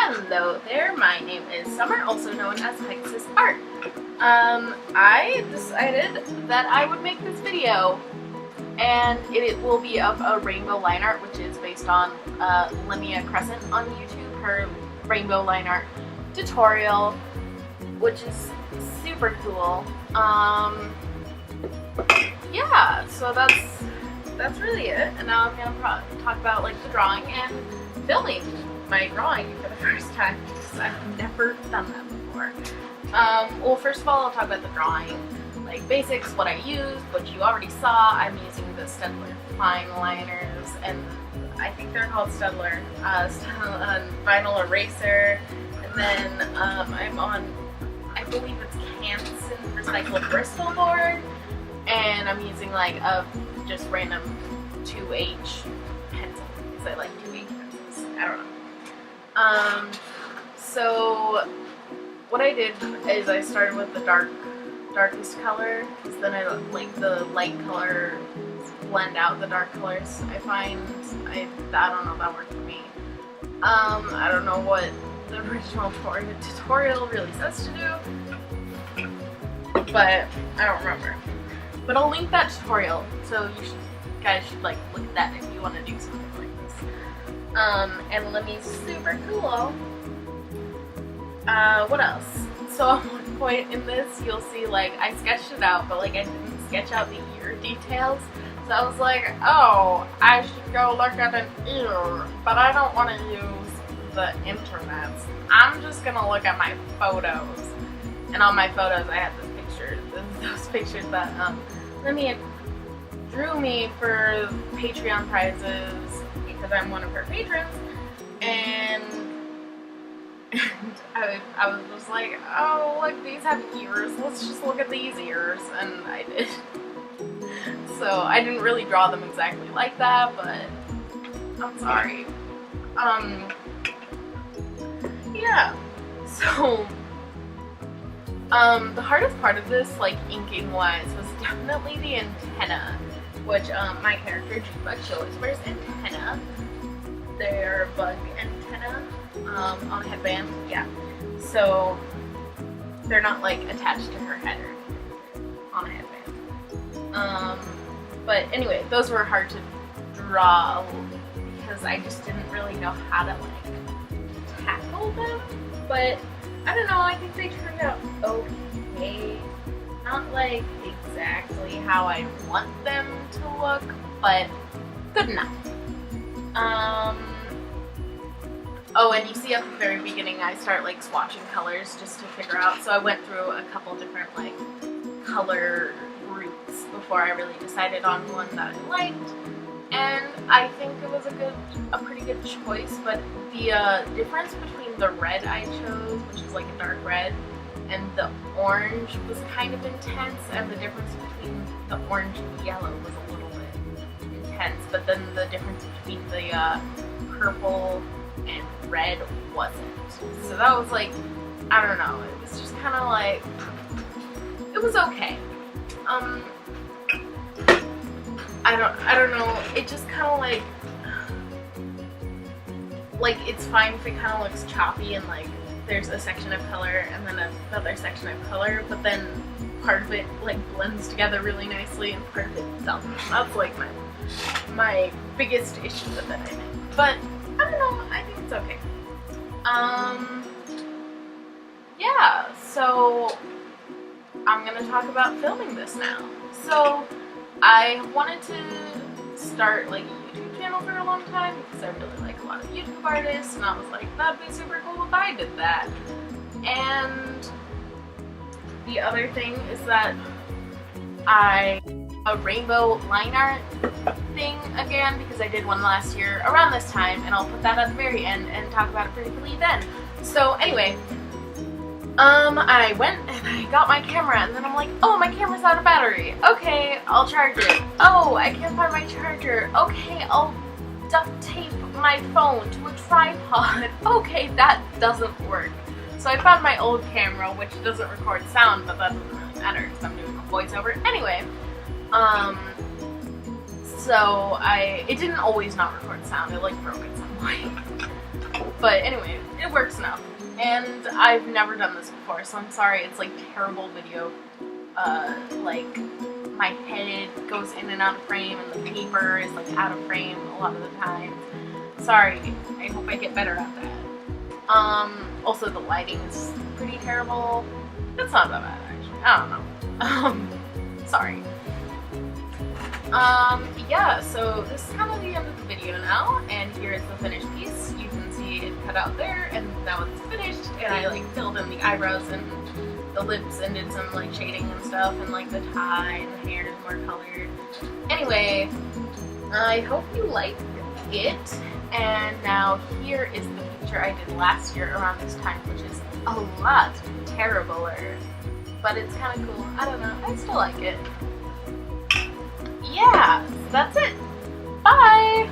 Hello there, my name is Summer, also known as Pegasus Art. I decided that I would make this video, and it will be of a rainbow line art, which is based on Lineart Crescent on YouTube, her rainbow line art tutorial, which is super cool. Yeah, so that's really it, and now I'm gonna talk about like the drawing and filming my drawing for the first time because I've never done that before. Well, first of all, I'll talk about the drawing, like basics, what I used, what you already saw. I'm using the Staedtler fine liners, and I think they're called Staedtler, vinyl eraser, and then I'm on, I believe it's Canson recycled Bristol board, and I'm using like a just random 2H pencil because I like 2H pencils. I don't know. So what I did is I started with the darkest color, because then I like the light color blend out the dark colors. I find I don't know, that worked for me. I don't know what the original tutorial really says to do, but I don't remember. But I'll link that tutorial, so you guys should like look at that if you want to do something like this. And Limmy's super cool. What else? So at one point in this, you'll see like I sketched it out, but like I didn't sketch out the ear details. So I was like, oh, I should go look at an ear, but I don't want to use the internet. I'm just gonna look at my photos. And on my photos, I had those pictures that Limmy drew me for Patreon prizes because I'm one of her patrons, and I was just like, oh look, these have ears, let's just look at these ears, and I did. So I didn't really draw them exactly like that, but I'm sorry. Yeah, so the hardest part of this, like inking wise, was definitely the antenna, which my character G-Bug, she always wears antenna. They're bug antenna on a headband, yeah. So they're not like attached to her head or anything on a headband. But anyway, those were hard to draw because I just didn't really know how to like tackle them. But I don't know, I think they turned out okay. Not like exactly how I want them to look, but good enough. Oh, and you see at the very beginning I start like swatching colors just to figure out. So I went through a couple different like color groups before I really decided on one that I liked. And I think it was a pretty good choice, but the difference between the red I chose, which is like a dark red, and the orange was kind of intense, and the difference between the orange and yellow was a little bit intense, but then the difference between the purple and red wasn't. So that was like, I don't know, it was just kind of like, it was okay. I don't know, it just kind of like it's fine if it kind of looks choppy and like there's a section of color and then another section of color, but then part of it like blends together really nicely and part of it doesn't. That's like my biggest issue with it, I think. But I don't know, I think it's okay. Yeah, so I'm gonna talk about filming this now. So I wanted to start like a YouTube channel for a long time because I really like a lot of YouTube artists, and I was like, that'd be super cool if I did that. And the other thing is that a rainbow line art thing again, because I did one last year around this time, and I'll put that at the very end and talk about it briefly then. So anyway, I went and I got my camera, and then I'm like, oh, my camera's out of battery. Okay, I'll charge it. Oh, I can't find my charger. Okay, I'll duct tape my phone to a tripod. Okay, that doesn't work. So I found my old camera, which doesn't record sound, but that doesn't really matter because I'm doing a voiceover. Anyway, so it didn't always not record sound. It like broke at some point. But anyway, it it works enough. And I've never done this before, so I'm sorry. It's like terrible video. Like my head goes in and out of frame, and the paper is like out of frame a lot of the time. Sorry. I hope I get better at that. Also the lighting is pretty terrible. It's not that bad actually. I don't know. Sorry. Yeah, so this is kind of the end of the video now, and here is the finished piece. You can see it cut out there, and now it's finished, and I like filled in the eyebrows and the lips and did some like shading and stuff, and like the tie and the hair is more colored. Anyway, I hope you liked it, and now here is the picture I did last year around this time, which is a lot terribler, but it's kind of cool. I don't know, I still like it. Yeah, so that's it. Bye!